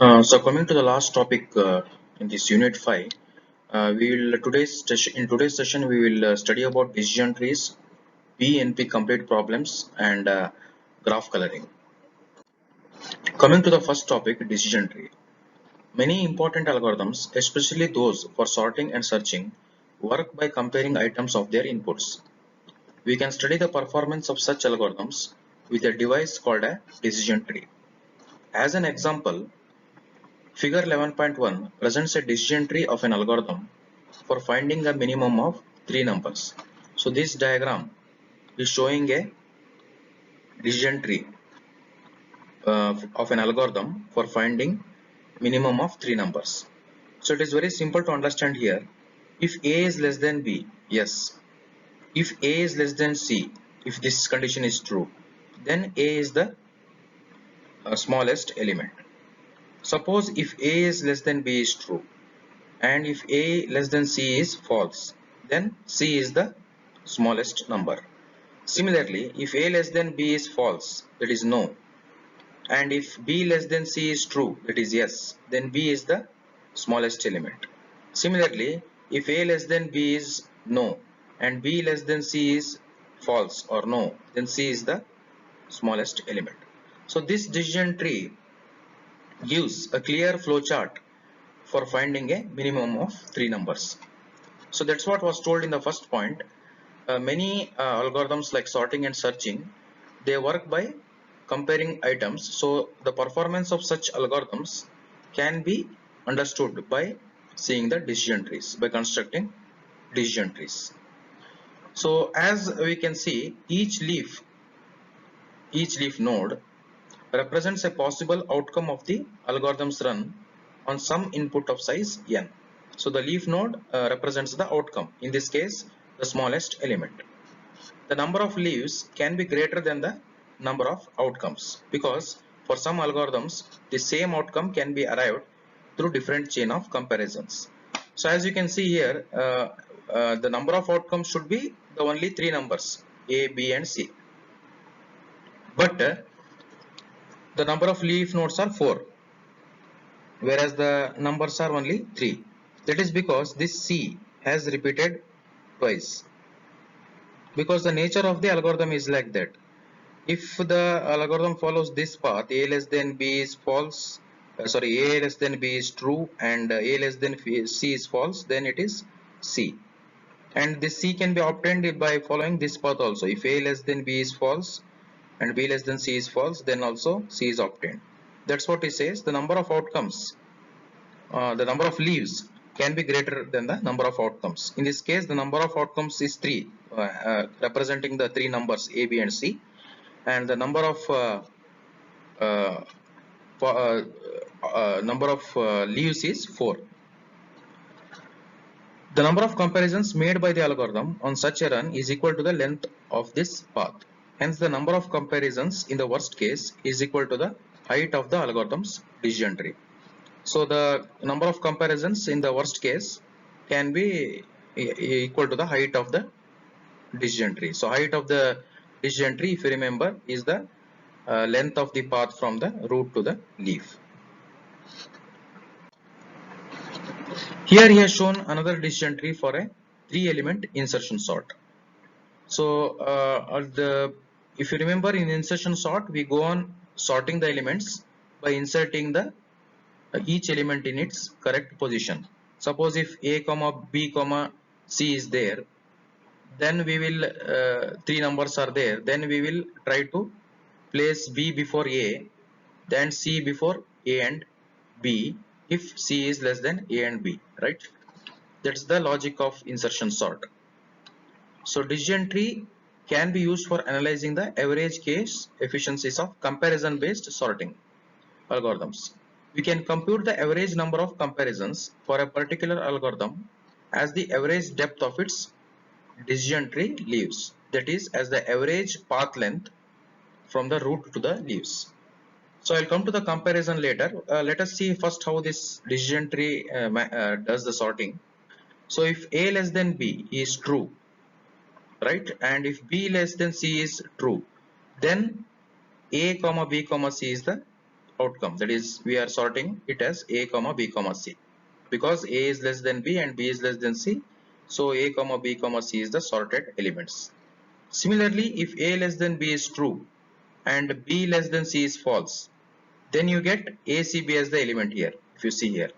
So coming to the last topic in this unit 5, in today's session we will study about decision trees, PNP complete problems, and graph coloring. Coming to the first topic, decision tree. Many important algorithms, especially those for sorting and searching, work by comparing items of their inputs. We can study the performance of such algorithms with a device called a decision tree. As an example, Figure 11.1 presents a decision tree of an algorithm for finding a minimum of three numbers. So this diagram is showing a decision tree of an algorithm for finding minimum of three numbers. So it is very simple to understand here. If A is less than B, yes. If A is less than C, if this condition is true, then A is the smallest element. Suppose if A is less than B is true, and if A less than C is false, then C is the smallest number. Similarly, if A less than B is false, that is no, and if B less than C is true, that is yes, then B is the smallest element. Similarly, if A less than B is no, and B less than C is false or no, then C is the smallest element. So this decision tree gives a clear flowchart for finding a minimum of three numbers. So that's what was told in the first point. Many algorithms like sorting and searching, they work by comparing items. So the performance of such algorithms can be understood by seeing the decision trees, by constructing decision trees. So as we can see, each leaf node represents a possible outcome of the algorithm's run on some input of size n. So the leaf node represents the outcome, in this case the smallest element. The number of leaves can be greater than the number of outcomes, because for some algorithms the same outcome can be arrived through different chain of comparisons. So as you can see here, the number of outcomes should be the only three numbers A, B and C, but the number of leaf nodes are 4, whereas the numbers are only 3. That is because this C has repeated twice, because the nature of the algorithm is like that. If the algorithm follows this path, A less than B is false, A less than B is true, and A less than C is false, then it is C. And this C can be obtained by following this path also. If A less than B is false and B less than C is false, then also C is obtained. That's what it says. The number of outcomes, the number of leaves can be greater than the number of outcomes. In this case, the number of outcomes is 3, representing the three numbers A, B and C, and the number of uh, leaves is 4. The number of comparisons made by the algorithm on such a run is equal to the length of this path. Hence, the number of comparisons in the worst case is equal to the height of the algorithm's decision tree. So the number of comparisons in the worst case can be equal to the height of the decision tree. So height of the decision tree, if you remember, is the length of the path from the root to the leaf. Here he has shown another decision tree for a 3-element insertion sort. So if you remember, in insertion sort we go on sorting the elements by inserting the each element in its correct position. Suppose if A comma B comma C is there, then we will three numbers are there, then we will try to place B before A, then C before A and B if C is less than A and B, right? That's the logic of insertion sort. So decision tree can be used for analyzing the average case efficiencies of comparison based sorting algorithms. We can compute the average number of comparisons for a particular algorithm as the average depth of its decision tree leaves, that is as the average path length from the root to the leaves. So I'll come to the comparison later. Let us see first how this decision tree does the sorting. So if A less than B is true, right, and if B less than C is true, then A comma B comma C is the outcome, that is we are sorting it as a comma b comma c, because a is less than b and b is less than c, so a comma b comma c is the sorted elements. Similarly, if a less than b is true and b less than c is false, then you get a c b as the element here. If you see here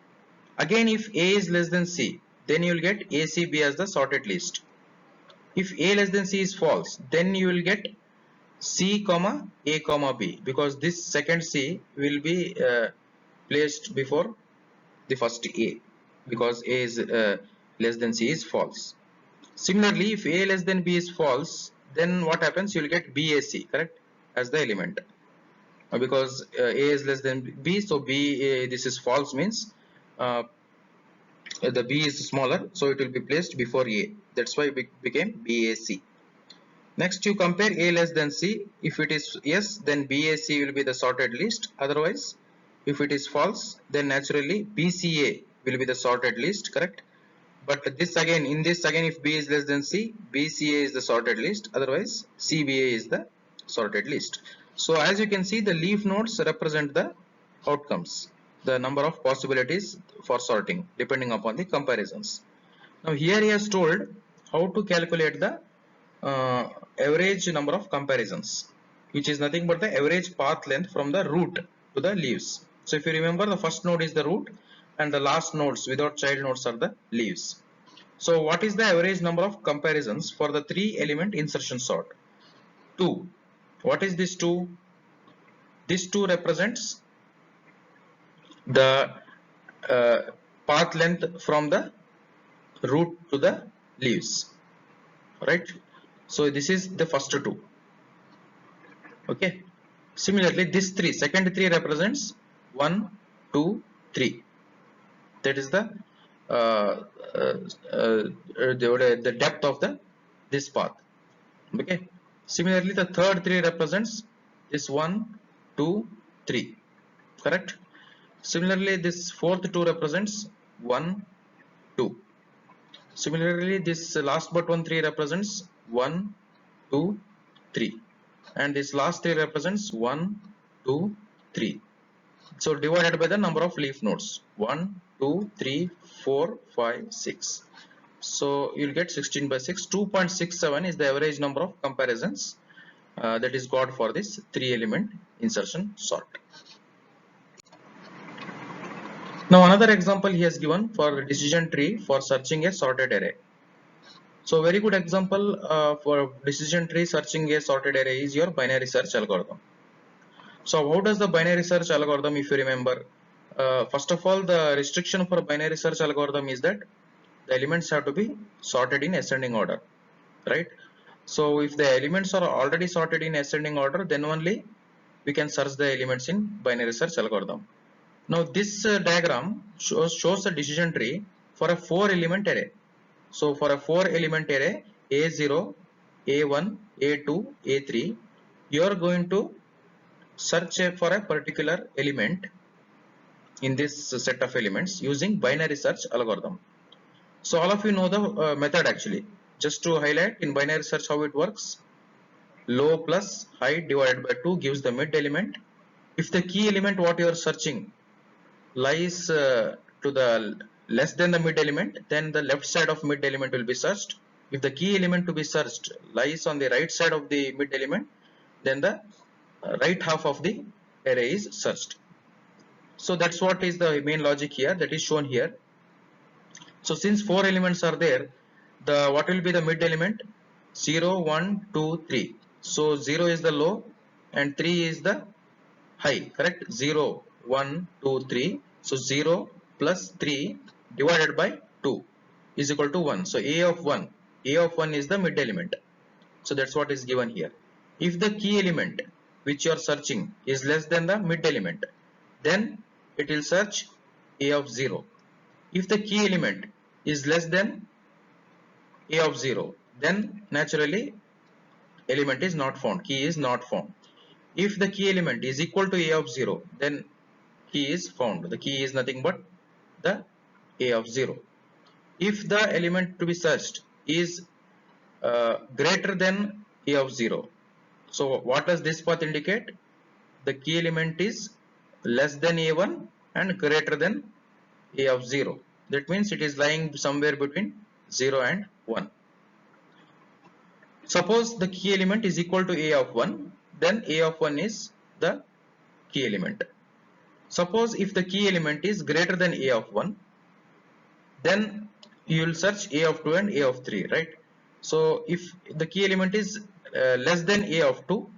again, if a is less than c, then you will get a c b as the sorted list. If a less than c is false, then you will get C comma A comma B, because this second C will be placed before the first A, because A is less than C is false. Similarly, if A less than B is false, then what happens? You will get BAC, correct, as the element. Because A is less than B, so B, this is false, means uh, the B is smaller, so it will be placed before A. That's why it became BAC. Next, you compare A less than C. If it is yes, then BAC will be the sorted list. Otherwise, if it is false, then naturally BCA will be the sorted list, correct? But this again, in this again, if B is less than C, BCA is the sorted list. Otherwise, CBA is the sorted list. So as you can see, the leaf nodes represent the outcomes, the number of possibilities for sorting depending upon the comparisons. Now here he has told how to calculate the average number of comparisons, which is nothing but the average path length from the root to the leaves. So if you remember, the first node is the root and the last nodes without child nodes are the leaves. So what is the average number of comparisons for the 3 element insertion sort? 2. What is this 2? This 2 represents the path length from the root to the leaves, right? So this is the first 2. Okay. Similarly, this 3, second 3 represents 1, 2, 3. That is the the depth of this path. Okay. Similarly, the third 3 represents this 1, 2, 3. Correct. Similarly, this fourth 2 represents 1, 2. Similarly, this last but 1 3 represents 1, 2, 3. And this last 3 represents 1, 2, 3. So divided by the number of leaf nodes, 1, 2, 3, 4, 5, 6. So you'll get 16 by 6. 2.67 is the average number of comparisons that is got for this 3 element insertion sort. Now another example he has given for decision tree for searching a sorted array. So very good example for decision tree searching a sorted array is your binary search algorithm. So how does the binary search algorithm, if you remember, first of all, the restriction for binary search algorithm is that the elements have to be sorted in ascending order, right? So if the elements are already sorted in ascending order, then only we can search the elements in binary search algorithm. Now this diagram shows a decision tree for a 4 element array. So for a 4 element array A0, A1, A2, A3, you are going to search for a particular element in this set of elements using binary search algorithm. So all of you know the method actually. Just to highlight, in binary search how it works, low plus high divided by 2 gives the mid element. If the key element what you are searching lies to the less than the mid element, then the left side of mid element will be searched. If the key element to be searched lies on the right side of the mid element, then the right half of the array is searched. So that's what is the main logic here, that is shown here. So since 4 elements are there, the what will be the mid element? 0, 1, 2, 3. So 0 is the low and 3 is the high, correct? 0, 1, 2, 3. So 0 plus 3 divided by 2 is equal to 1. So A of 1 is the mid element. So that's what is given here. If the key element which you are searching is less than the mid element, then it will search A of 0. If the key element is less than A of 0, then naturally element is not found, key is not found. If the key element is equal to A of 0, then key is found. The key is nothing but the A of 0. If the element to be searched is greater than A of 0, so what does this path indicate? The key element is less than a1 and greater than a of 0. That means it is lying somewhere between 0 and 1. Suppose the key element is equal to a of 1, then a of 1 is the key element. Suppose if the key element is greater than a of 1, then you will search a of 2 and a of 3, right? So if the key element is less than a of 2,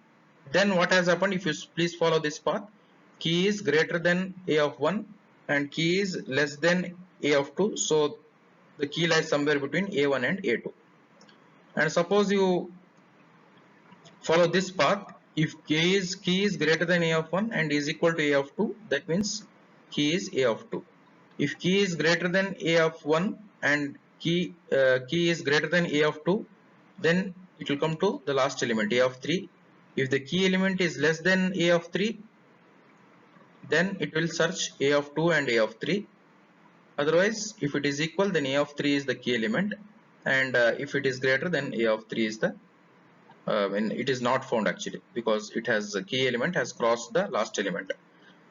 then what has happened? If you please follow this path, key is greater than a of 1 and key is less than a of 2, so the key lies somewhere between a1 and a2. And suppose you follow this path, if key is greater than a of 1 and is equal to a of 2, that means key is a of 2. If key is greater than a of 1 and key is greater than a of 2, then it will come to the last element, a of 3. If the key element is less than a of 3, then it will search a of 2 and a of 3. Otherwise, if it is equal, then a of 3 is the key element, and if it is greater, then a of 3 is the when it is not found actually, because it has a key element has crossed the last element.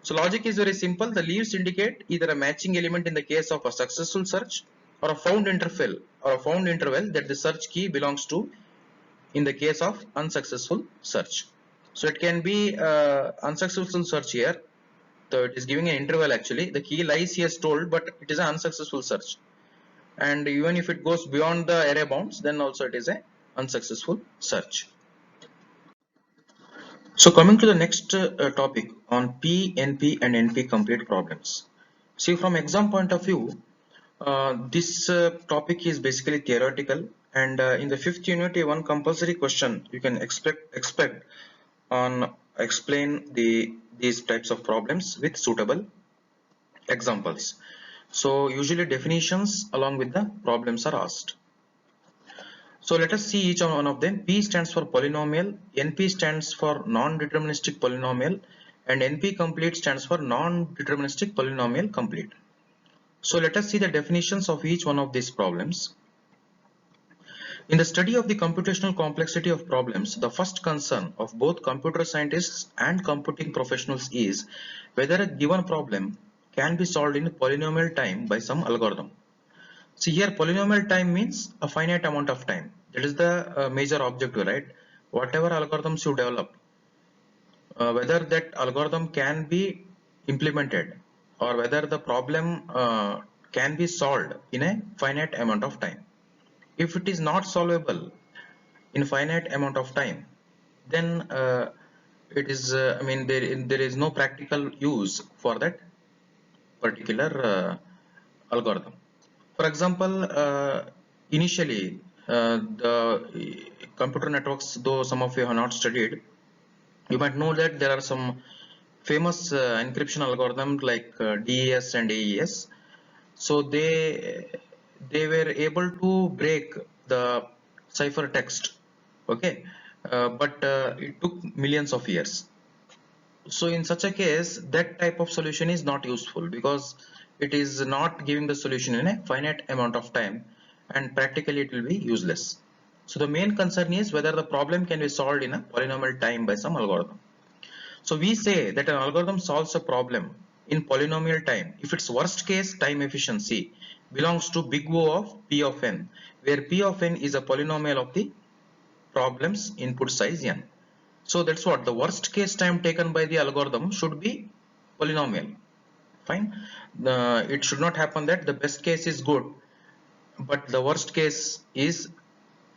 So logic is very simple. The leaves indicate either a matching element in the case of a successful search, or a found interval that the search key belongs to in the case of unsuccessful search. So it can be unsuccessful search here. So it is giving an interval actually. The key lies here told, but it is an unsuccessful search. And even if it goes beyond the array bounds, then also it is a unsuccessful search. So coming to the next topic on P, NP and NP complete problems. See, from exam point of view, this topic is basically theoretical, and in the 5th unit, one compulsory question you can expect on explain these types of problems with suitable examples. So usually definitions along with the problems are asked. So let us see each one of them. P stands for polynomial, NP stands for non-deterministic polynomial, and NP complete stands for non-deterministic polynomial complete. So let us see the definitions of each one of these problems. In the study of the computational complexity of problems, the first concern of both computer scientists and computing professionals is whether a given problem can be solved in polynomial time by some algorithm. See here, polynomial time means a finite amount of time. That is the major objective, right? Whatever algorithms you develop, whether that algorithm can be implemented or whether the problem can be solved in a finite amount of time. If it is not solvable in finite amount of time, then it is I mean there is no practical use for that particular algorithm. For example, initially the computer networks, though some of you have not studied, you might know that there are some famous encryption algorithms like DES and AES. So they were able to break the ciphertext, okay, but it took millions of years. So in such a case, that type of solution is not useful because it is not giving the solution in a finite amount of time, and practically it will be useless. So the main concern is whether the problem can be solved in a polynomial time by some algorithm. So we say that an algorithm solves a problem in polynomial time if its worst case time efficiency belongs to big O of P of n, where P of n is a polynomial of the problem's input size n. So that's what the worst case time taken by the algorithm should be polynomial. Fine. It should not happen that the best case is good, but the worst case is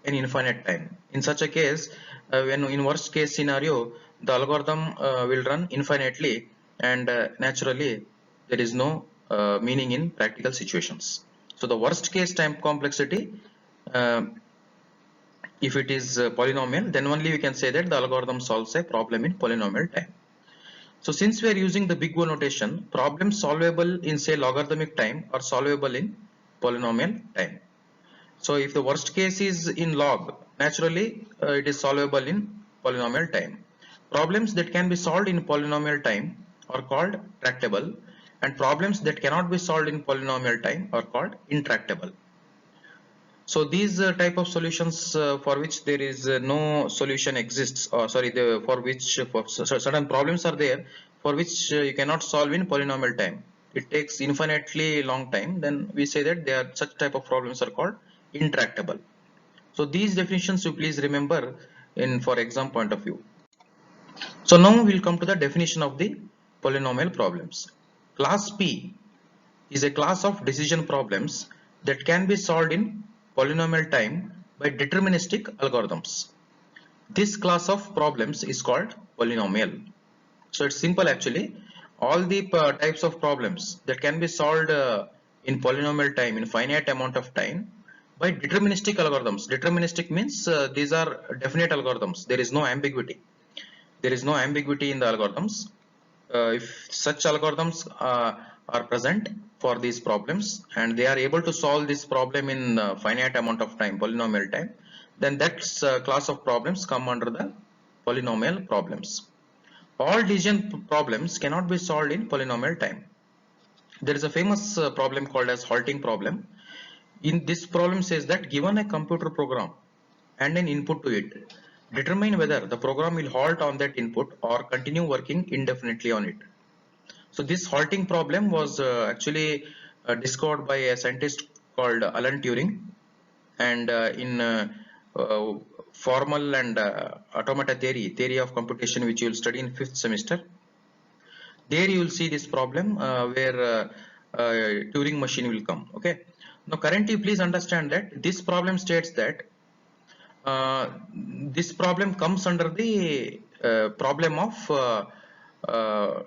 an infinite time. In such a case, when in worst case scenario, the algorithm will run infinitely, and naturally there is no meaning in practical situations. So the worst case time complexity, if it is polynomial, then only we can say that the algorithm solves a problem in polynomial time. So since we are using the big O notation, problems solvable in say logarithmic time are solvable in polynomial time. So if the worst case is in log, naturally it is solvable in polynomial time. Problems that can be solved in polynomial time are called tractable, and problems that cannot be solved in polynomial time are called intractable. So these type of solutions for which there is no solution exists, or sorry, for which for certain problems are there for which you cannot solve in polynomial time. It takes infinitely long time. Then we say that they are such type of problems are called intractable. So these definitions you please remember in for exam point of view. So now we'll come to the definition of the polynomial problems. Class P is a class of decision problems that can be solved in polynomial time by deterministic algorithms. This class of problems is called polynomial. So it's simple actually. All the types of problems that can be solved in polynomial time in finite amount of time by deterministic algorithms. Deterministic means these are definite algorithms. There is no ambiguity. There is no ambiguity in the algorithms. If such algorithms are present for these problems and they are able to solve this problem in finite amount of time, polynomial time, then that class of problems come under the polynomial problems. All decision problems cannot be solved in polynomial time. There is a famous problem called as halting problem. In this problem says that given a computer program and an input to it, determine whether the program will halt on that input or continue working indefinitely on it. So this halting problem was actually discovered by a scientist called Alan Turing, and in uh, formal and automata theory of computation, which you will study in 5th semester, there you will see this problem where Turing machine will come. Okay, now currently please understand that this problem states that uh, this problem comes under the problem of uh,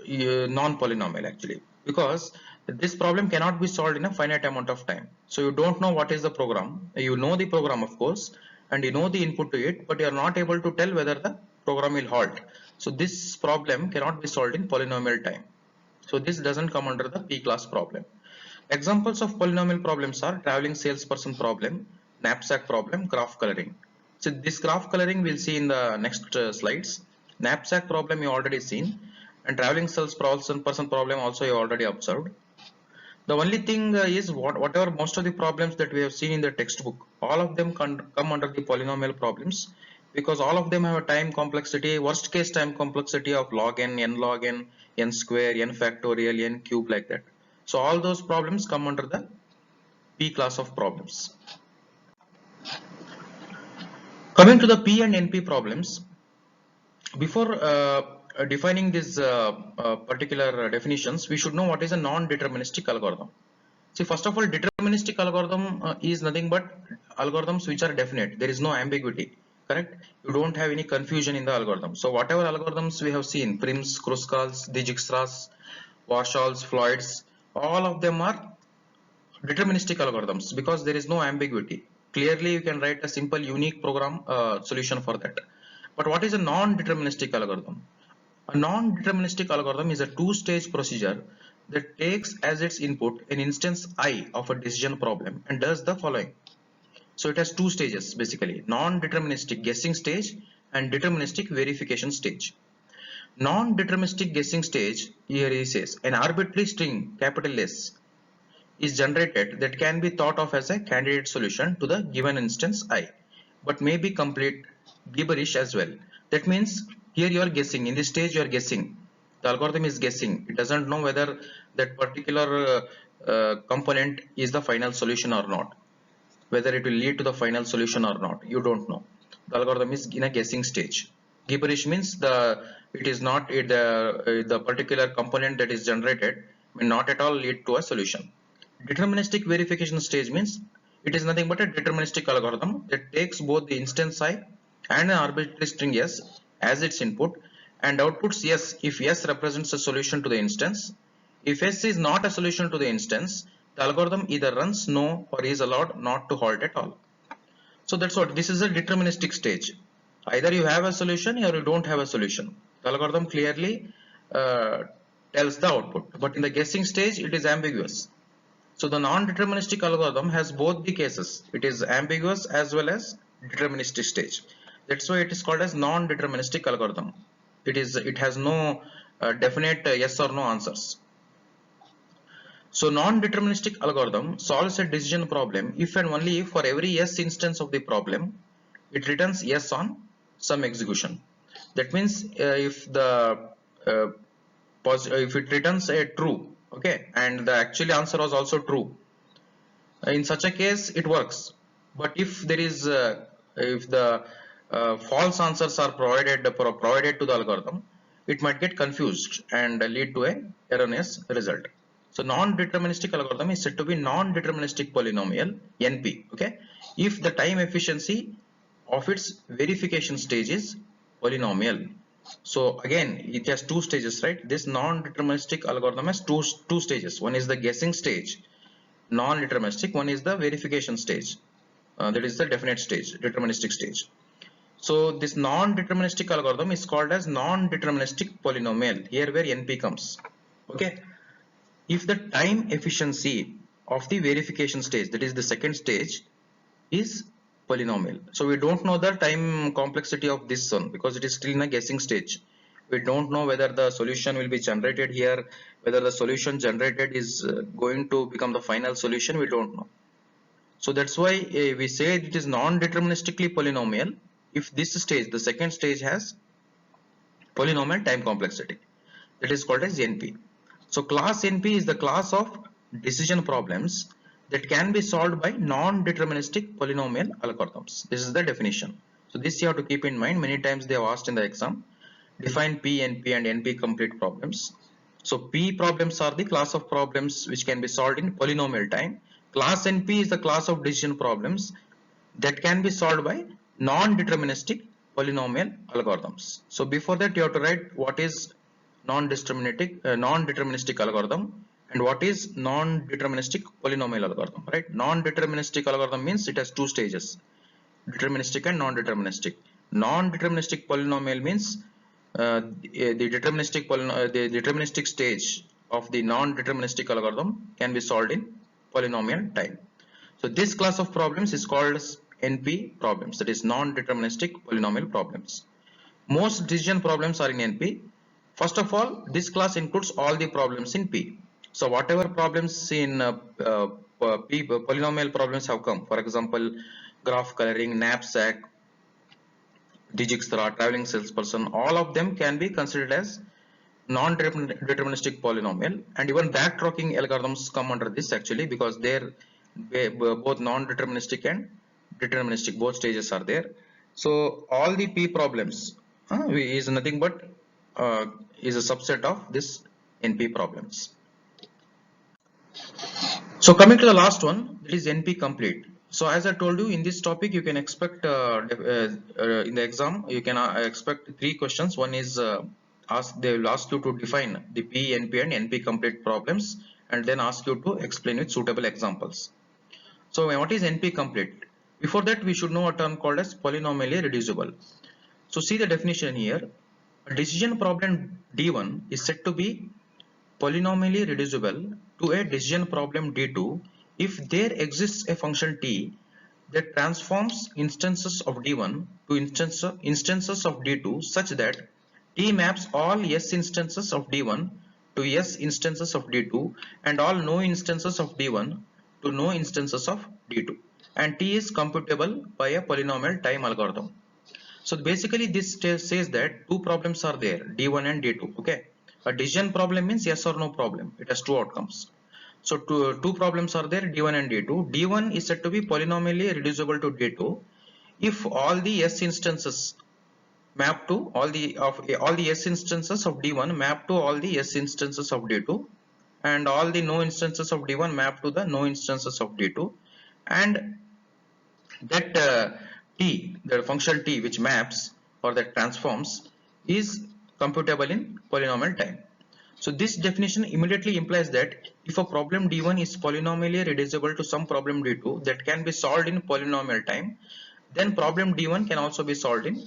non-polynomial actually, because this problem cannot be solved in a finite amount of time. So you don't know what is the program. You know the program of course, and you know the input to it, but you are not able to tell whether the program will halt. So this problem cannot be solved in polynomial time. So this doesn't come under the P class problem. Examples of polynomial problems are traveling salesperson problem, knapsack problem, graph coloring. So this graph coloring we'll see in the next slides. Knapsack problem you already seen, and traveling salesperson problem also you already observed. The only thing is whatever most of the problems that we have seen in the textbook, all of them come under the polynomial problems, because all of them have a time complexity, worst case time complexity of log n log n square, n factorial, n cube, like that. So all those problems come under the P class of problems. Coming to the P and NP problems, before defining these particular definitions, we should know what is a non-deterministic algorithm. See, first of all, deterministic algorithm is nothing but algorithms which are definite. There is no ambiguity, correct? You don't have any confusion in the algorithm. So whatever algorithms we have seen, Prim's, Kruskal's, Dijkstra's, Warshall's, Floyd's, all of them are deterministic algorithms because there is no ambiguity. Clearly, you can write a simple unique program solution for that. But what is a non-deterministic algorithm? A non-deterministic algorithm is a two-stage procedure that takes as its input an instance I of a decision problem and does the following. So it has two stages basically: non-deterministic guessing stage and deterministic verification stage. Non-deterministic guessing stage, here he says, an arbitrary string capital S is generated that can be thought of as a candidate solution to the given instance I, but may be complete gibberish as well. That means here you are guessing. In this stage you are guessing. The algorithm is guessing. It doesn't know whether that particular component is the final solution or not, whether it will lead to the final solution or not. You don't know. The algorithm is in a guessing stage. Gibberish means the particular component that is generated may not at all lead to a solution. Deterministic verification stage means it is nothing but a deterministic algorithm that takes both the instance I and an arbitrary string S as its input and outputs S if S represents a solution to the instance. If S is not a solution to the instance, the algorithm either runs no or is allowed not to halt at all. So that's what this is, a deterministic stage. Either you have a solution or you don't have a solution. The algorithm clearly tells the output, but in the guessing stage it is ambiguous. So the non-deterministic algorithm has both the cases. It is ambiguous as well as deterministic stage. That's why it is called as non-deterministic algorithm. It has no definite yes or no answers. So non-deterministic algorithm solves a decision problem if and only if for every yes instance of the problem, it returns yes on some execution. That means if the if it returns a true, okay, and the actual answer was also true, in such a case it works. But if there is if the false answers are provided to the algorithm, it might get confused and lead to a erroneous result. So non-deterministic algorithm is said to be non-deterministic polynomial, NP, okay, if the time efficiency of its verification stage is polynomial. So again, it has two stages, right? This non-deterministic algorithm has two stages. One is the guessing stage, non-deterministic. One is the verification stage, that is the definite stage, deterministic stage. So this non-deterministic algorithm is called as non-deterministic polynomial, here where NP comes, okay, if the time efficiency of the verification stage, that is the second stage, is polynomial. So we don't know the time complexity of this one because it is still in a guessing stage. We don't know whether the solution will be generated here, whether the solution generated is going to become the final solution, we don't know. So that's why we say it is non-deterministically polynomial if this stage, the second stage, has polynomial time complexity. That is called as NP. So class NP is the class of decision problems that can be solved by non-deterministic polynomial algorithms. This is the definition. So this you have to keep in mind. Many times they have asked in the exam. Define P, NP and NP complete problems. So P problems are the class of problems which can be solved in polynomial time. Class NP is the class of decision problems that can be solved by non-deterministic polynomial algorithms. So before that you have to write what is non-deterministic algorithm and what is non-deterministic polynomial algorithm, right? Non-deterministic algorithm means it has two stages, deterministic and non-deterministic. Non-deterministic polynomial means the deterministic stage of the non-deterministic algorithm can be solved in polynomial time. So this class of problems is called as NP problems, that is non-deterministic polynomial problems. Most decision problems are in NP. First of all, this class includes all the problems in P. So whatever problems in P, polynomial problems have come, for example, graph coloring, knapsack, Dijkstra, traveling salesperson, all of them can be considered as non-deterministic polynomial, and even backtracking algorithms come under this actually because they're both non-deterministic and deterministic, both stages are there. So all the P problems is nothing but is a subset of this NP problems. So coming to the last one, that is NP complete. So as I told you, in this topic you can expect in the exam you can expect three questions. One is they will ask you to define the P, NP and NP complete problems and then ask you to explain with suitable examples. So what is NP complete? Before that we should know a term called as polynomially reducible. So see the definition here. A decision problem D1 is said to be polynomially reducible to a decision problem D2 if there exists a function T that transforms instances of D1 to instances of D2 such that T maps all S instances of D1 to S instances of D2 and all no instances of D1 to no instances of D2, and T is computable by a polynomial time algorithm. So basically this says that two problems are there, D1 and D2, okay. A decision problem means yes or no problem. It has two outcomes. So two problems are there, D1 and D2. D1 is said to be polynomially reducible to D2 if all the S instances map to all the S instances of D1 map to all the S instances of D2 and all the no instances of D1 map to the no instances of D2, and that T, the function T which maps or that transforms, is computable in polynomial time. So this definition immediately implies that if a problem D1 is polynomially reducible to some problem D2 that can be solved in polynomial time, then problem D1 can also be solved in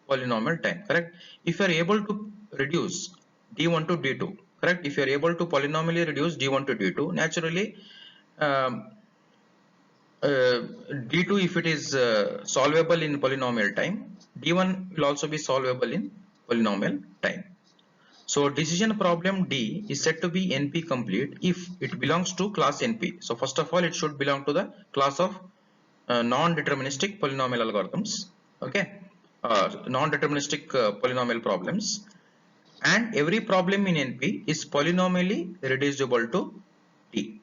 polynomial time, correct? If you are able to reduce D1 to D2, correct? If you are able to polynomially reduce D1 to D2, naturally um, D2, if it is solvable in polynomial time, D1 will also be solvable in polynomial time. So decision problem D is said to be NP complete if it belongs to class NP. So first of all, it should belong to the class of non-deterministic polynomial algorithms, okay, non-deterministic polynomial problems. and every problem in NP is polynomially reducible to T.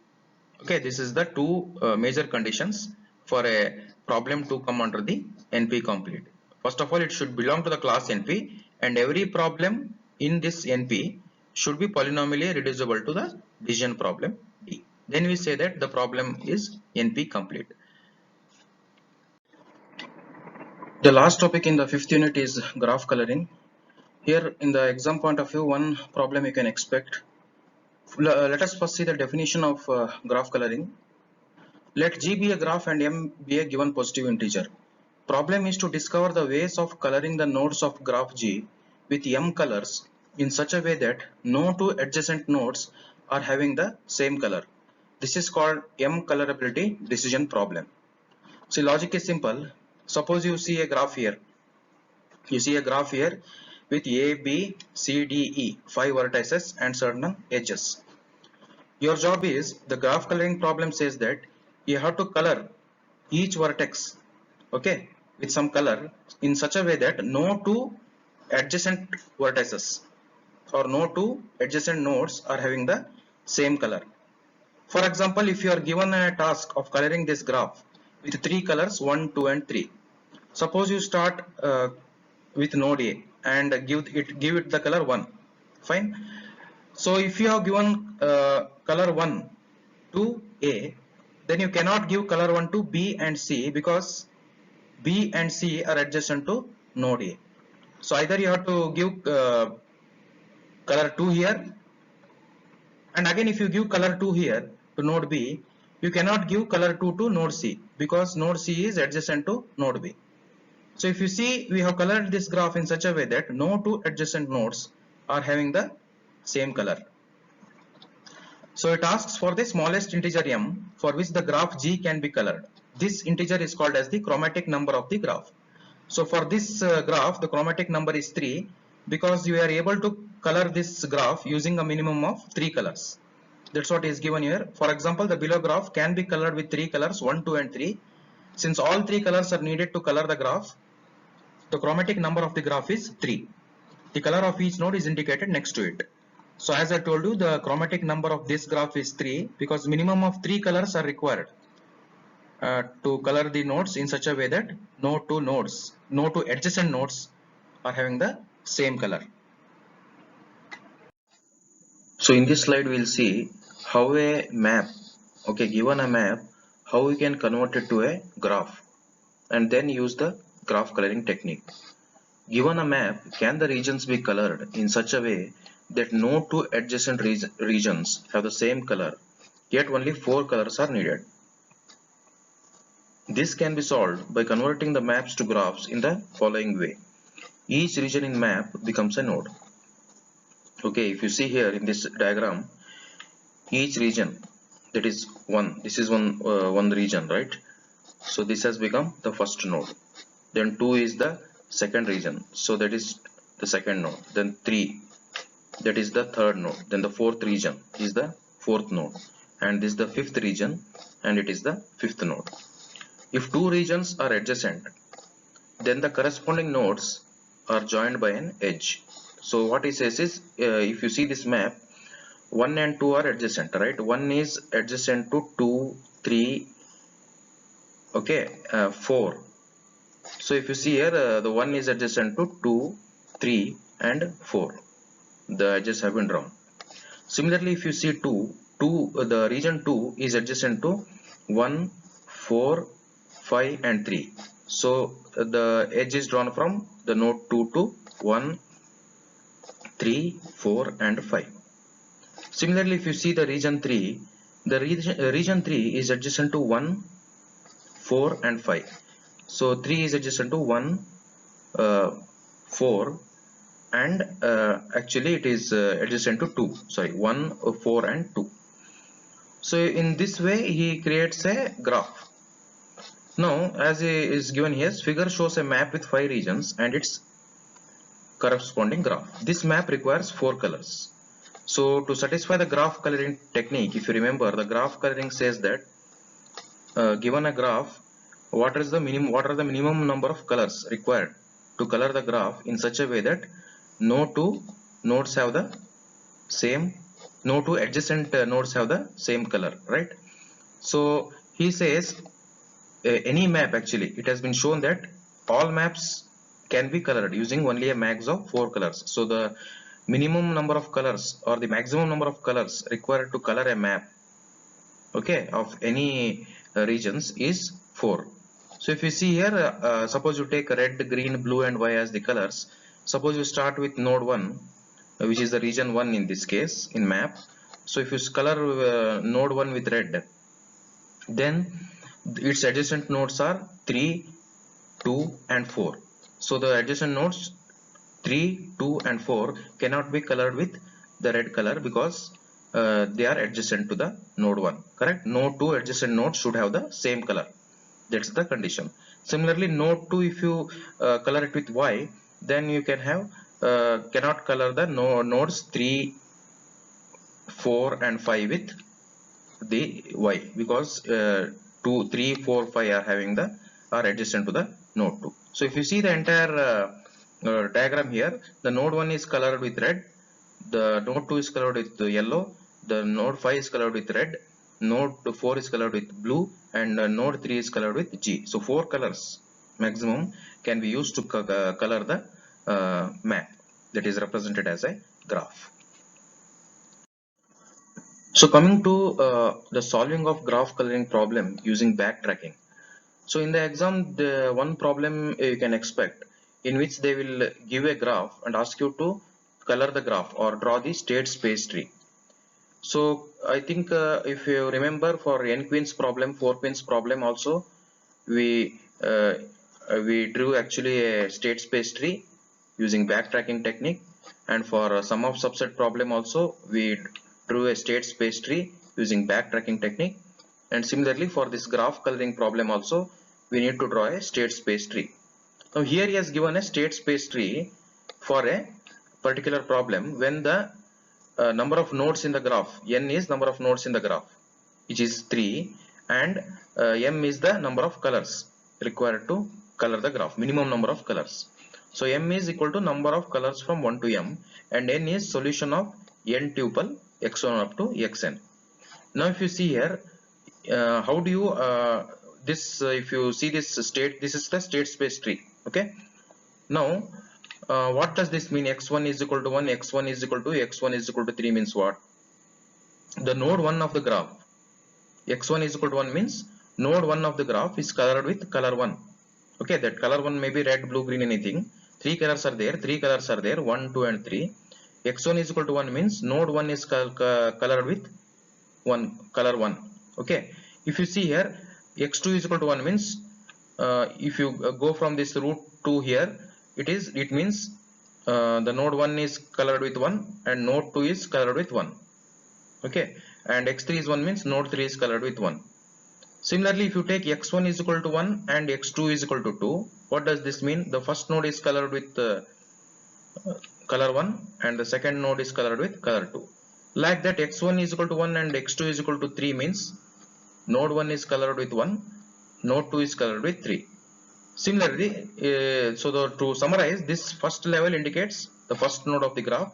Okay, this is the two major conditions for a problem to come under the NP complete. First of all, it should belong to the class NP, and every problem in this NP should be polynomially reducible to the decision problem D. Then we say that the problem is NP complete. The last topic in the fifth unit is graph coloring. Here in the exam point of view, one problem you can expect. Let us first see the definition of graph coloring. Let G be a graph and M be a given positive integer. Problem is to discover the ways of coloring the nodes of graph G with M colors in such a way that no two adjacent nodes are having the same color. This is called M colorability decision problem. See, logic is simple. Suppose you see a graph here. You see a graph here with A, B, C, D, E, 5 vertices and certain edges. Your job is, the graph coloring problem says that you have to color each vertex, okay, with some color in such a way that no two adjacent vertices or no two adjacent nodes are having the same color. For example, if you are given a task of coloring this graph with three colors 1, 2 and 3. Suppose you start with node A and give it the color 1. Fine. So if you have given color 1 to A, then you cannot give color 1 to B and C because B and C are adjacent to node A. So either you have to give color 2 here, and again if you give color 2 here to node B, you cannot give color 2 to node C because node C is adjacent to node B. So if you see, we have colored this graph in such a way that no two adjacent nodes are having the same color. So it asks for the smallest integer M for which the graph G can be colored. This integer is called as the chromatic number of the graph. So for this graph, the chromatic number is 3 because you are able to color this graph using a minimum of 3 colors. That's what is given here. For example, the below graph can be colored with 3 colors 1, 2 and 3. Since all 3 colors are needed to color the graph, the chromatic number of the graph is 3. The color of each node is indicated next to it. So as I told you, the chromatic number of this graph is 3 because minimum of 3 colors are required to color the nodes in such a way that no two adjacent nodes are having the same color. So in this slide we will see how a map, okay, given a map, how we can convert it to a graph and then use the graph coloring technique. Given a map, can the regions be colored in such a way that no two adjacent regions have the same color, yet only 4 colors are needed? This can be solved by converting the maps to graphs in the following way. Each region in map becomes a node. Okay, if you see here in this diagram, each region, that is this is one region, right? So this has become the first node. Then 2 is the second region, so that is the second node. Then 3, that is the third node. Then the fourth region is the fourth node, and this is the fifth region, and it is the fifth node. If two regions are adjacent, then the corresponding nodes are joined by an edge. So what he says is, if you see this map, 1 and 2 are adjacent, right? 1 is adjacent to 2, 3, okay, 4. So if you see here, the 1 is adjacent to 2, 3 and 4. The edges have been drawn. Similarly, if you see 2, the region 2 is adjacent to 1, 4, 5 and 3. So the edge is drawn from the node 2 to 1, 3, 4 and 5. Similarly, if you see the region 3, the region 3 is adjacent to 1, 4 and 5. So 3 is adjacent to 1, 4 and actually it is adjacent to 2, sorry, 1, 4 and 2. So in this way he creates a graph. Now as is given here, figure shows a map with 5 regions and its corresponding graph. This map requires 4 colors. So to satisfy the graph coloring technique, if you remember, the graph coloring says that given a graph, what are the minimum number of colors required to color the graph in such a way that no two nodes have the same, no two adjacent nodes have the same color, right? So he says any map, actually it has been shown that all maps can be colored using only a max of 4 colors. So the minimum number of colors or the maximum number of colors required to color a map, okay, of any regions is 4. So if you see here, suppose you take red, green, blue and Y as the colors. Suppose you start with node 1, which is the region 1 in this case in map. So if you color node 1 with red, then its adjacent nodes are 3, 2 and 4. So the adjacent nodes 3, 2 and 4 cannot be colored with the red color because they are adjacent to the node 1, correct? No two adjacent nodes should have the same color. That's the condition. Similarly, node 2, if you color it with Y, then you can have cannot color the nodes 3, 4 and 5 with the Y because 2, 3, 4, 5 are having the are adjacent to the node 2. So if you see the entire diagram here, the node 1 is colored with red, the node 2 is colored with yellow, the node 5 is colored with red, node 4 is colored with blue, and node 3 is colored with G. So 4 colors maximum can be used to color the map that is represented as a graph. So coming to the solving of graph coloring problem using backtracking. So in the exam, the one problem you can expect in which they will give a graph and ask you to color the graph or draw the state space tree. So I think if you remember for n queens problem, 4 queens problem also, we drew actually a state space tree using backtracking technique, and for sum of subset problem also we drew a state space tree using backtracking technique, and similarly for this graph coloring problem also we need to draw a state space tree. Now here he has given a state space tree for a particular problem when the number of nodes in the graph, n is number of nodes in the graph, which is 3, and m is the number of colors required to color the graph, minimum number of colors. So m is equal to number of colors from 1 to m, and n is solution of n tuple x1 up to xn. Now if you see here, how do you if you see this state, this is the state space tree, okay? Now what does this mean? X1 is equal to 1, x1 is equal to, x1 is equal to 3 means what? The node 1 of the graph, x1 is equal to 1 means node 1 of the graph is colored with color 1. Okay, that color 1 may be red, blue, green, anything. 3 colors are there, 3 colors are there, 1, 2 and 3. x1 is equal to 1 means node 1 is colored with color 1. Okay, if you see here, x2 is equal to 1 means if you go from this root to here, it means the node 1 is colored with 1 and node 2 is colored with 1. Okay, and x3 is 1 means node 3 is colored with 1. Similarly, if you take x1 is equal to 1 and x2 is equal to 2, what does this mean? The first node is colored with color 1 and the second node is colored with color 2. Like that, x1 is equal to 1 and x2 is equal to 3 means node 1 is colored with 1, node 2 is colored with 3. Similarly, to summarize, this first level indicates the first node of the graph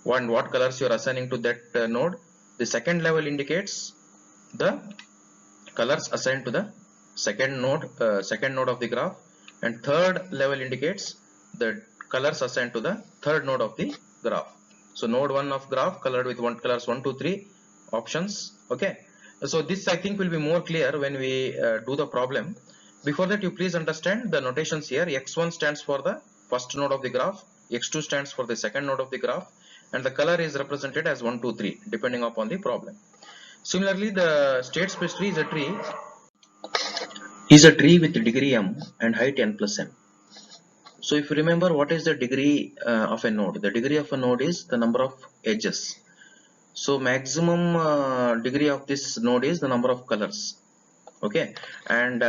and what colors you are assigning to that node. The second level indicates the colors assigned to the second node of the graph, and third level indicates the colors assigned to the third node of the graph. So node 1 of graph colored with colors 1, 2, 3 options. Okay, so this I think will be more clear when we do the problem. Before that, you please understand the notations here. X1 stands for the first node of the graph, x2 stands for the second node of the graph, and the color is represented as 1, 2, 3 depending upon the problem. Similarly, the state space tree is a tree with degree m and height n plus m. So if you remember, what is the degree of a node? The degree of a node is the number of edges. So maximum degree of this node is the number of colors. Okay, and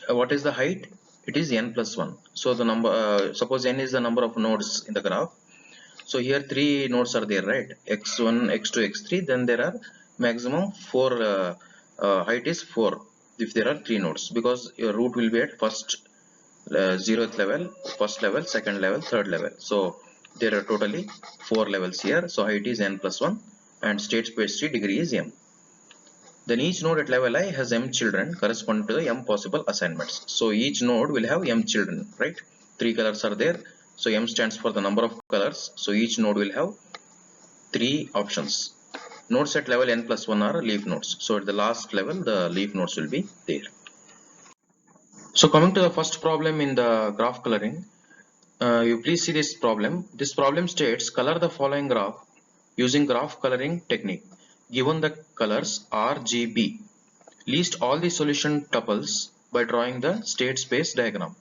what is the height? It is n plus 1. So the number, suppose n is the number of nodes in the graph. So here 3 nodes are there, right? x1, x2, x3. Then there are maximum 4 height is 4 if there are 3 nodes, because your root will be at first 0th level, first level, second level, third level. So There are totally 4 levels here. So height is n plus 1 and state space tree degree is m. Then each node at level I has m children corresponding to the m possible assignments. So each node will have m children, right? 3 colors are there. So m stands for the number of colors. So each node will have 3 options. Nodes at level n plus 1 are leaf nodes. So at the last level, the leaf nodes will be there. So coming to the first problem in the graph coloring, you please see this problem. This problem states color the following graph using graph coloring technique. Given the colors RGB, list all the solution tuples by drawing the state space diagram.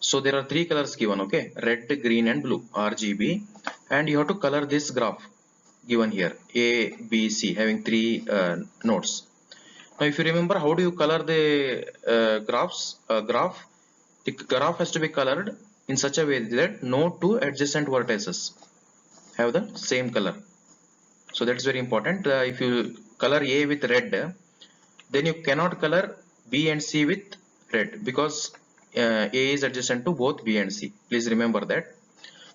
So there are 3 colors given, okay, red, green and blue, RGB, and you have to color this graph given here, A, B, C, having 3 nodes. Now if you remember, how do you color the graph? The graph has to be colored in such a way that no 2 adjacent vertices have the same color. So that's very important. If you color A with red, then you cannot color B and C with red, because A is adjacent to both B and C. Please remember that.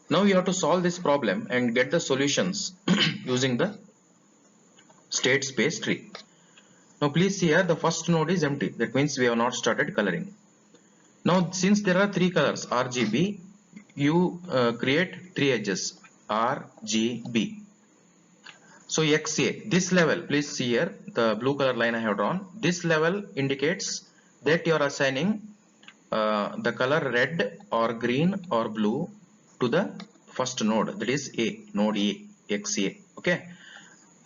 Now you have to solve this problem and get the solutions using the state space tree. Now please see here, the first node is empty. That means we have not started coloring. Now since there are 3 colors RGB, you create 3 edges RGB. So XA, this level, please see here, the blue color line I have drawn. This level indicates that you are assigning the color red or green or blue to the first node, that is A, node A, XA, okay.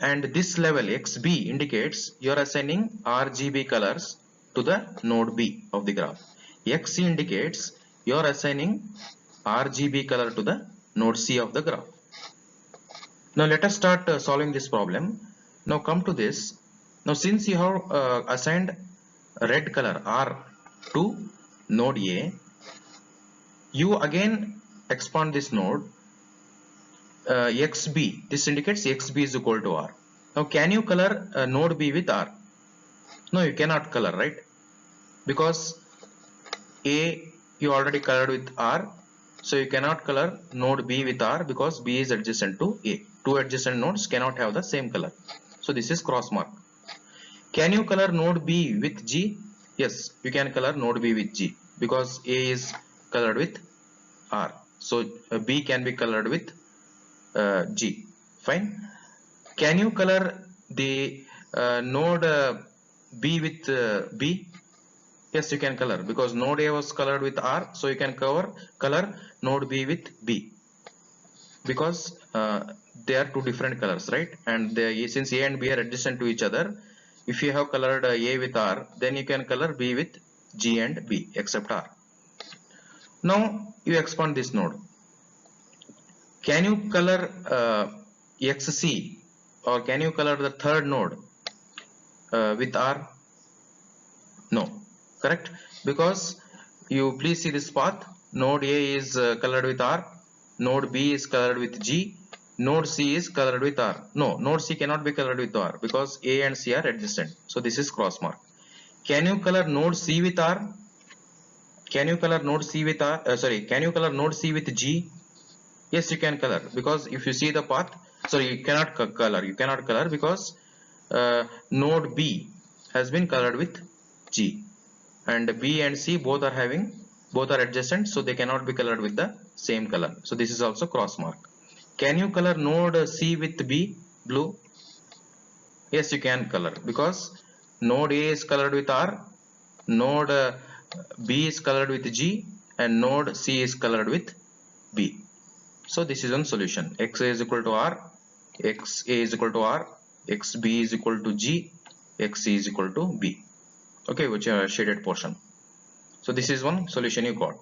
And this level XB indicates you are assigning RGB colors to the node B of the graph. XC indicates you are assigning RGB color to the node C of the graph. Now let us start solving this problem. Now come to this. Now since you have assigned red color R to node A, you again expand this node XB. This indicates XB is equal to R. Now can you color node B with R? No, you cannot color, right? Because A you already colored with R, so you cannot color node B with R because B is adjacent to A. 2 adjacent nodes cannot have the same color. So this is cross mark. Can you color node B with G? Yes, you can color node B with G because A is colored with R. So B can be colored with G. Fine. Can you color the node B with B? Yes, you can color because node A was colored with R, so you can color node B with B because they are 2 different colors, right? And since A and B are adjacent to each other, if you have colored A with R, then you can color B with G and B except R. Now you expand this node. Can you color XC, or can you color the third node with R? No, correct, because you please see this path. Node A is colored with R, node B is colored with G, node C is colored with R. No, node C cannot be colored with R because A and C are adjacent, so this is cross mark. Can you color node C with R? Can you color node C with R? Can you color node C with G? Yes, you can color, because if you see the path, you cannot color because node B has been colored with G, and B and C both are adjacent, so they cannot be colored with the same color. So this is also cross mark. Can you color node C with B blue? Yes, you can color because node A is colored with R, node B is colored with G, and node C is colored with B. So this is one solution. XA is equal to R, XA is equal to R, XB is equal to G, XC is equal to B. Okay, which are shaded portion. So this is one solution you got.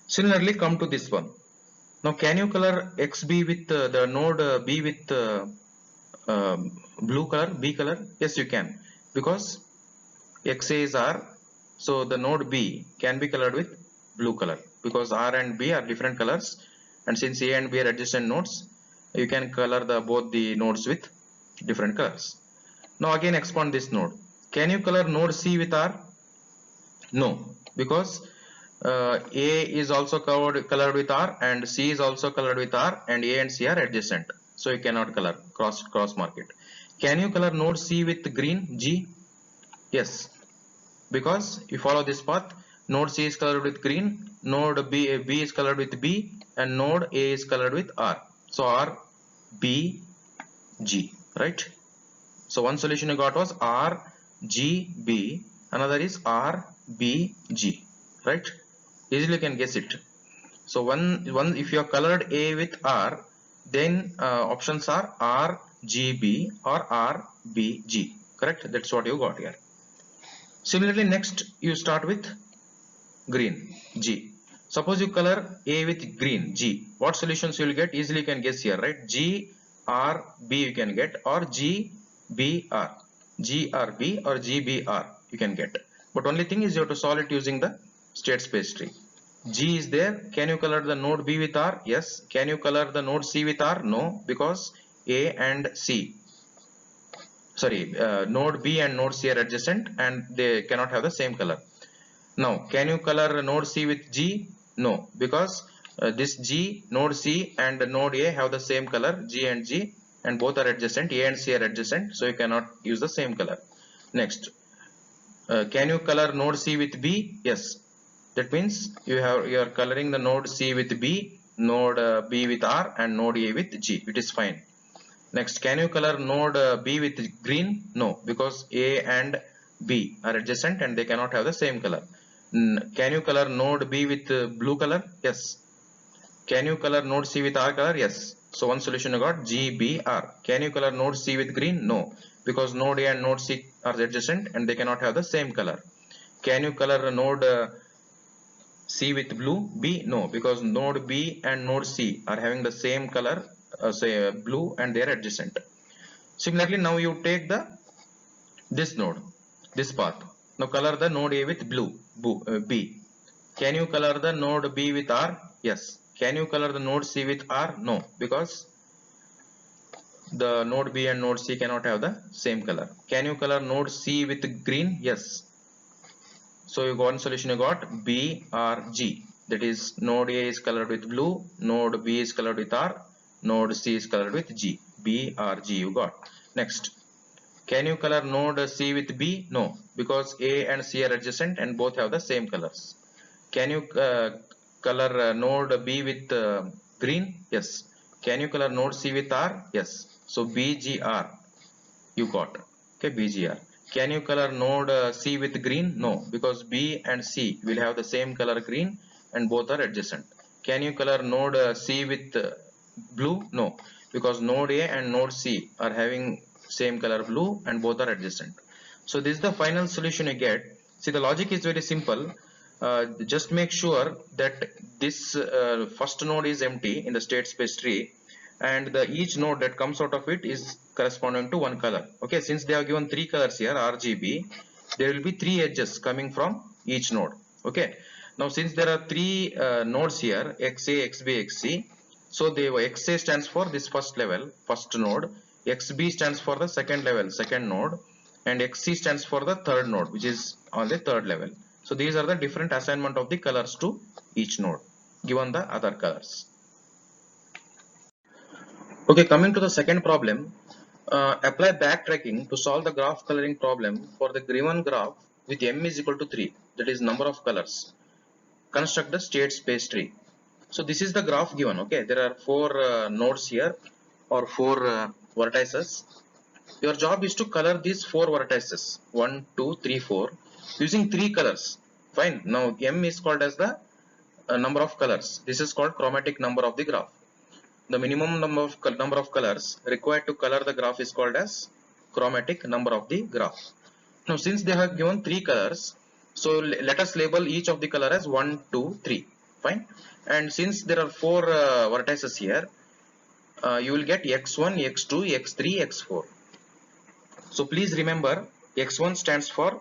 Similarly, come to this one. Now can you color XB with the node B with blue color, B color? Yes, you can, because XA is R, so the node B can be colored with blue color because R and B are different colors, and since A and B are adjacent nodes, you can color both the nodes with different colors. Now again expand this node. Can you color node C with R? No, because A is also colored with R and C is also colored with R, and A and C are adjacent. So you cannot color cross mark it. Can you color node C with green G? Yes, because you follow this path. Node C is colored with green, node B is colored with B, and node A is colored with R. So R, B, G, right? So one solution you got was R, G, B. Another is R, B, G, right? Easily you can guess it. So one if you have colored A with R, then options are R, G, B or R, B, G. Correct? That's what you got here. Similarly, next you start with green G. Suppose you color A with green G. What solutions you will get? Easily you can guess here, right? G, R, B you can get, or G, B, R. G, R, B or G, B, R you can get. But only thing is you have to solve it using the state space tree. G is there. Can you color the node B with R? Yes. Can you color the node C with R? No, because A and C, node B and node C are adjacent and they cannot have the same color. Now, can you color node C with G? No, because this G, node C and node A have the same color, G and G, and both are adjacent, A and C are adjacent, so you cannot use the same color. Next, can you color node C with B? Yes. That means you are coloring the node C with B, node B with R, and node A with G. It is fine. Next, can you color node B with green? No, because A and B are adjacent and they cannot have the same color. Can you color node B with blue color? Yes. Can you color node C with R color? Yes. So one solution you got G, B, R. Can you color node C with green? No, because node A and node C are adjacent and they cannot have the same color. Can you color node C with blue? B? No, because node B and node C are having the same color, say blue, and they are adjacent. Similarly, now you take this node, this path. Now color the node A with blue, B. Can you color the node B with R? Yes. Can you color the node C with R? No, because the node B and node C cannot have the same color. Can you color node C with green? Yes. So you got one solution, you got B, R, G. That is node A is colored with blue, node B is colored with R, node C is colored with G. B, R, G you got. Next. Can you color node C with B? No, because A and C are adjacent and both have the same colors. Can you color node B with green? Yes. Can you color node C with R? Yes. So BGR you got. Okay, BGR. Can you color node C with green? No, because B and C will have the same color green and both are adjacent. Can you color node C with blue? No, because node A and node C are having same color blue and both are adjacent. So this is the final solution you get. See, the logic is very simple. Just make sure that this first node is empty in the state space tree, and each node that comes out of it is corresponding to one color. Okay, since they have given three colors here, RGB, there will be three edges coming from each node. Okay, now since there are three nodes here, XA, XB, XC, so the XA stands for this first level, first node, XB stands for the second level, second node, and XC stands for the third node, which is on the third level. So these are the different assignment of the colors to each node given the other colors. Okay, coming to the second problem, apply backtracking to solve the graph coloring problem for the given graph with m is equal to 3, that is number of colors. Construct the state space tree. So this is the graph given. Okay, there are four nodes here or four vertices. Your job is to color these four vertices 1, 2, 3, 4 using three colors. Fine. Now m is called as the number of colors. This is called chromatic number of the graph. The minimum number of colors required to color the graph is called as chromatic number of the graph. Now since they have given three colors, so let us label each of the color as 1, 2, 3. Fine. And since there are four vertices here, you will get x1, x2, x3, x4. So please remember, x1 stands for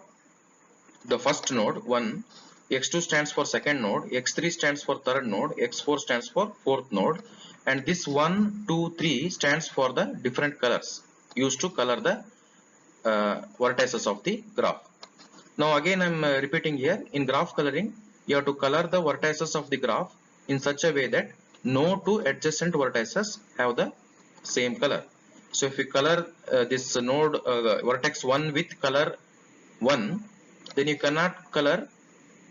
the first node 1, x2 stands for second node, x3 stands for third node, x4 stands for fourth node, and this 1, 2, 3 stands for the different colors used to color the vertices of the graph. Now again I am repeating here, in graph coloring you have to color the vertices of the graph in such a way that no two adjacent vertices have the same color. So if we color this node vertex 1 with color 1, then you cannot color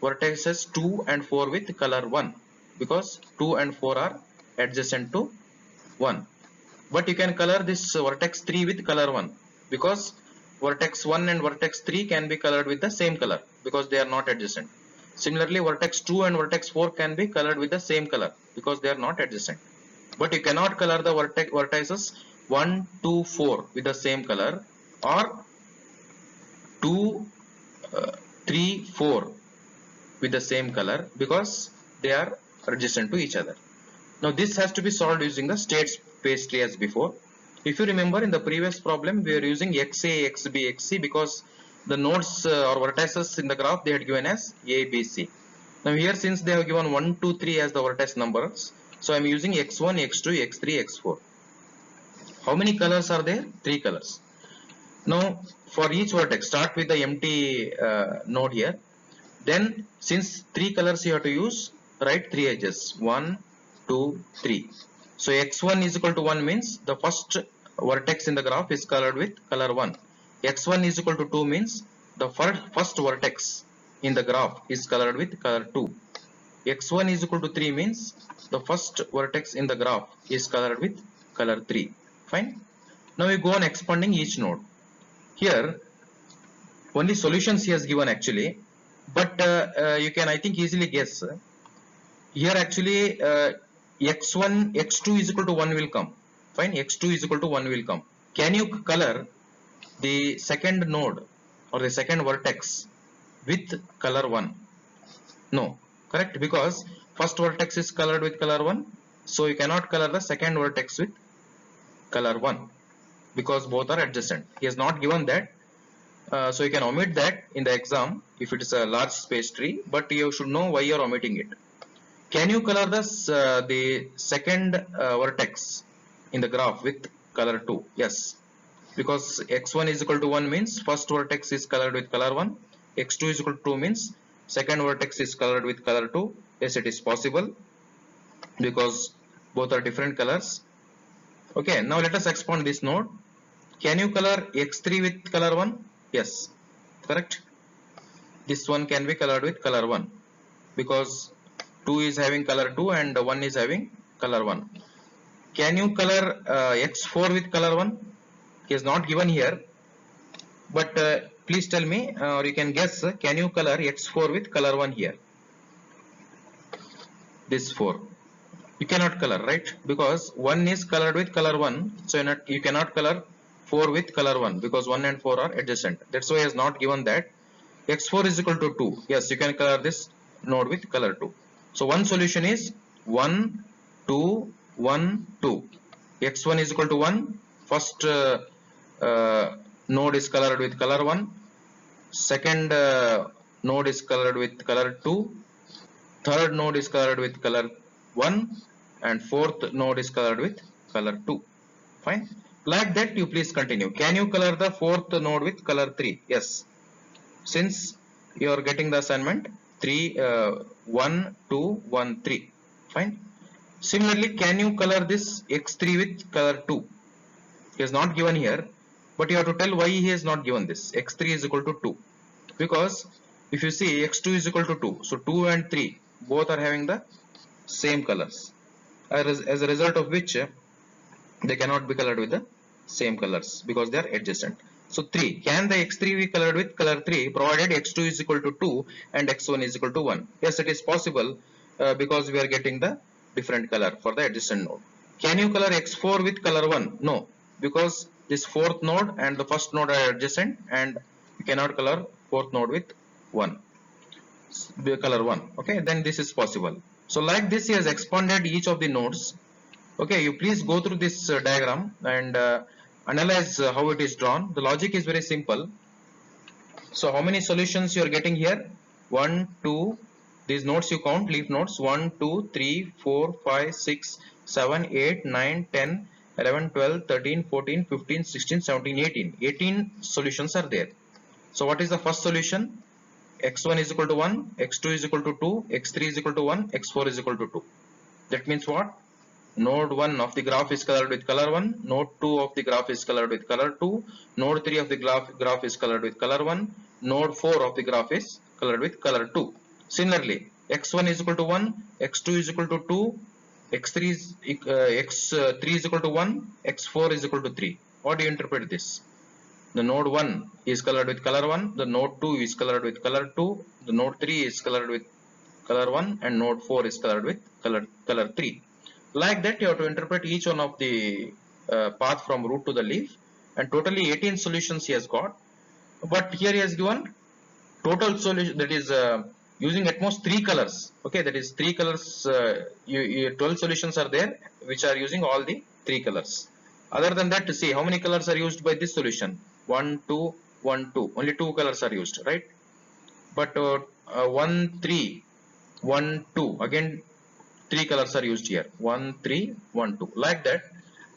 vertices 2 and 4 with color 1 because 2 and 4 are adjacent to 1. But you can color this vertex 3 with color 1 because vertex 1 and vertex 3 can be colored with the same color because they are not adjacent. Similarly, vertex 2 and vertex 4 can be colored with the same color because they are not adjacent. But you cannot color the vertices 1, 2, 4 with the same color, or 2, 3, 4 with the same color because they are adjacent to each other. Now this has to be solved using the state space tree as before. If you remember, in the previous problem we were using XA, XB, XC because the nodes or vertices in the graph they had given as A, B, C. Now here, since they have given 1, 2, 3 as the vertex numbers, so I am using X1, X2, X3, X4. How many colors are there? 3 colors. Now for each vertex, start with the empty node here. Then since 3 colors you have to use, write 3 edges, 1, 2, 3. So x1 is equal to 1 means the first vertex in the graph is colored with color 1. x1 is equal to 2 means the first vertex in the graph is colored with color 2. x1 is equal to 3 means the first vertex in the graph is colored with color 3. Fine. Now we go on expanding each node. Here only solutions he has given actually, but you can, I think, easily guess. Here actually x1, x2 is equal to 1 will come. Fine, x2 is equal to 1 will come. Can you color the second node or the second vertex with color 1? No, correct, because first vertex is colored with color 1, so you cannot color the second vertex with color 1 because both are adjacent. He has not given that. So you can omit that in the exam if it is a large space tree, but you should know why you are omitting it. Can you color this the second vertex in the graph with color 2? Yes, because x1 is equal to 1 means first vertex is colored with color 1, x2 is equal to 2 means second vertex is colored with color 2. Yes, it is possible because both are different colors. Okay, now let us expand this node. Can you color x3 with color 1? Yes, correct. This one can be colored with color 1 because 2 is having color 2 and 1 is having color 1. Can you color x4 with color 1? He is not given here, but please tell me, or you can guess, can you color x4 with color 1 here? This 4 you cannot color, right? Because 1 is colored with color 1, so you cannot color 4 with color 1 because 1 and 4 are adjacent. That's why he has not given that. x4 is equal to 2. Yes, you can color this node with color 2. So one solution is 1, 2, 1, 2. x1 is equal to 1. First node is colored with color 1. Second node is colored with color 2. Third node is colored with color 1, and fourth node is colored with color 2. Fine. Like that you please continue. Can you color the fourth node with color 3? Yes. Since you are getting the assignment 1, 2, 1, 3. Fine. Similarly, can you color this x3 with color 2? He is not given here, but you have to tell why he has not given this. x3 is equal to 2. Because if you see, x2 is equal to 2. So 2 and 3 both are having the same colors, as a result of which they cannot be colored with the same colors because they are adjacent. So 3, can the x3 be colored with color 3 provided x2 is equal to 2 and x1 is equal to 1? Yes, it is possible because we are getting the different color for the adjacent node. Can you color x4 with color 1? No, because this fourth node and the first node are adjacent and you cannot color fourth node with 1, the color 1. Okay, then this is possible. So like this he has expanded each of the nodes. Okay, you please go through this diagram and analyze how it is drawn. The logic is very simple. So how many solutions you are getting here? 1, 2, these nodes you count, leaf nodes, 1, 2, 3, 4, 5, 6, 7, 8, 9, 10, 11, 12, 13, 14, 15, 16, 17, 18. 18 solutions are there. So what is the first solution? x1 is equal to 1, x2 is equal to 2, x3 is equal to 1, x4 is equal to 2. That means what? Node 1 of the graph is colored with color 1, node 2 of the graph is colored with color 2, node 3 of the graph is colored with color 1, node 4 of the graph is colored with color 2. Similarly, x1 is equal to 1, x2 is equal to 2, x3 is equal to 1, x4 is equal to 3. How do you interpret this? The node 1 is colored with color 1, the node 2 is colored with color 2, the node 3 is colored with color 1, and node 4 is colored with color 3. Like that, you have to interpret each one of the path from root to the leaf, and totally 18 solutions he has got. But here he has given total solution, that is using at most 3 colors. Okay, that is 3 colors. 12 solutions are there which are using all the 3 colors. Other than that, to see how many colors are used by this solution: 1, 2, 1, 2. Only 2 colors are used, right? But 1, 3, 1, 2. Again, 3 colors are used here: 1, 3, 1, 2. Like that,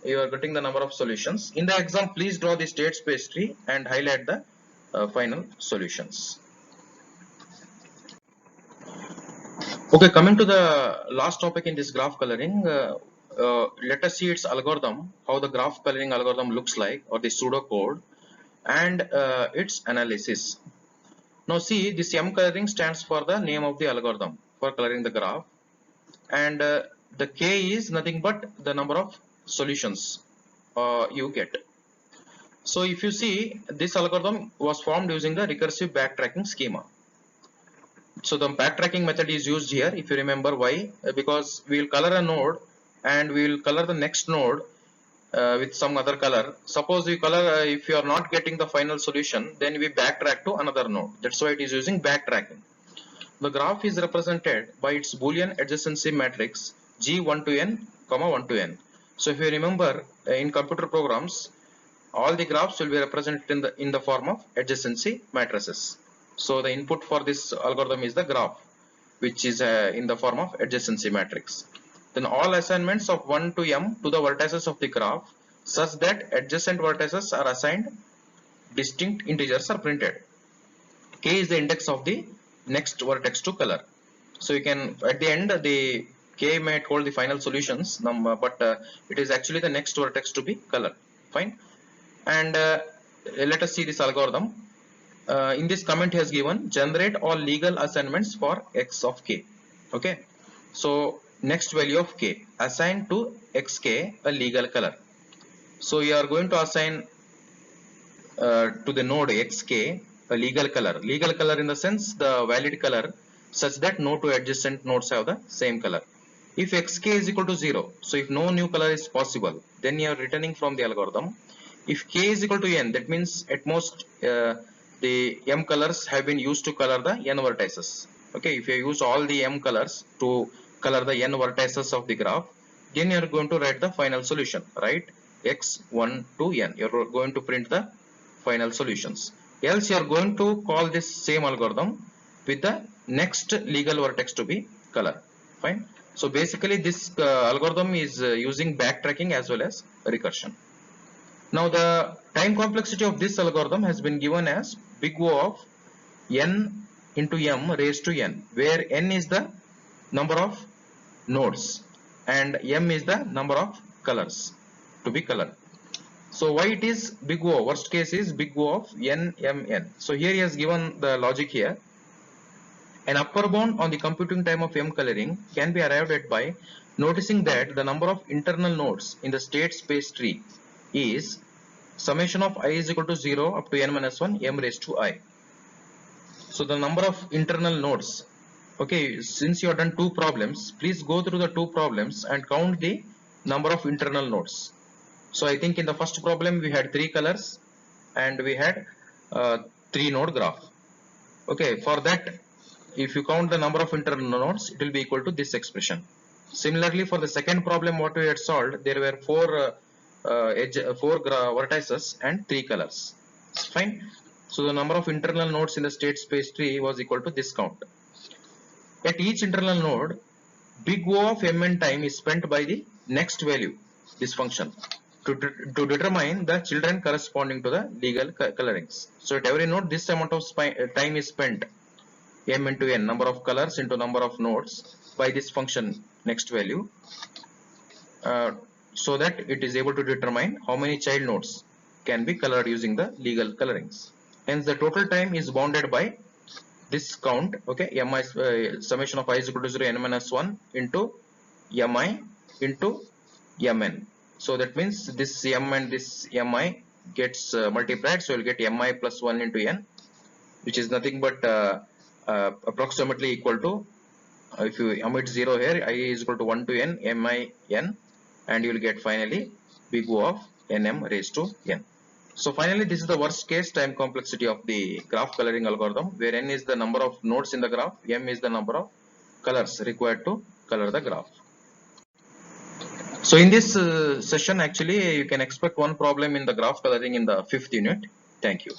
you are getting the number of solutions. In the exam, please draw the state space tree and highlight the final solutions. Okay, coming to the last topic in this graph coloring, let us see its algorithm, how the graph coloring algorithm looks like, or the pseudocode, and its analysis. Now see, this M coloring stands for the name of the algorithm for coloring the graph, and the K is nothing but the number of solutions you get. So if you see, this algorithm was formed using the recursive backtracking schema. So the backtracking method is used here. If you remember, why? Because we will color a node and we will color the next node with some other color. Suppose you color, if you are not getting the final solution, then we backtrack to another node. That's why it is using backtracking. The graph is represented by its Boolean adjacency matrix G1 to n, 1 to n. So if you remember, in computer programs, all the graphs will be represented in the form of adjacency matrices. So the input for this algorithm is the graph, which is in the form of adjacency matrix. Then all assignments of 1 to m to the vertices of the graph such that adjacent vertices are assigned distinct integers are printed. K is the index of the next vertex to color. So you can, at the end, the K might hold the final solutions number, but it is actually the next vertex to be colored. Fine. And let us see this algorithm. In this comment he has given generate all legal assignments for x of k. Okay, so next value of k, assign to xk a legal color. So you are going to assign to the node xk a legal color in the sense the valid color, such that no two adjacent nodes have the same color. If xk is equal to 0, so if no new color is possible, then you are returning from the algorithm. If k is equal to n, that means at most the m colors have been used to color the n vertices. Okay, if you use all the m colors to color the n vertices of the graph, then you are going to write the final solution, right? X1 to n. You are going to print the final solutions. Else you are going to call this same algorithm with the next legal vertex to be colored. Fine. So basically this algorithm is using backtracking as well as recursion. Now the time complexity of this algorithm has been given as big O of n into m raised to n, where n is the number of nodes and m is the number of colors to be colored. So why it is big O? Worst case is big O of n, m, n. So here he has given the logic here. An upper bound on the computing time of m coloring can be arrived at by noticing that the number of internal nodes in the state space tree is summation of I is equal to 0 up to n minus 1 m raised to I. So the number of internal nodes. Okay, since you have done two problems, please go through the two problems and count the number of internal nodes. So I think in the first problem we had 3 colors and we had 3 node graph. Okay, for that, if you count the number of internal nodes, it will be equal to this expression. Similarly, for the second problem what we had solved, there were 4 vertices and 3 colors. Fine. So the number of internal nodes in the state space tree was equal to this count. At each internal node, big O of mn time is spent by the next value, this function, to determine the children corresponding to the legal colorings. So at every node, this amount of time is spent m into n, number of colors into number of nodes, by this function next value, so that it is able to determine how many child nodes can be colored using the legal colorings. Hence the total time is bounded by this count. Okay, mi summation of I is equal to 0 n minus 1 into mi into mn. So that means this m and this mi gets multiplied, so you'll get mi plus 1 into n, which is nothing but approximately equal to, if you omit 0 here, I is equal to 1 to n mi n, and you will get finally big O of nm raised to n. So finally, this is the worst case time complexity of the graph coloring algorithm, where n is the number of nodes in the graph, m is the number of colors required to color the graph. So in this session, actually, you can expect one problem in the graph coloring in the 5th unit. Thank you.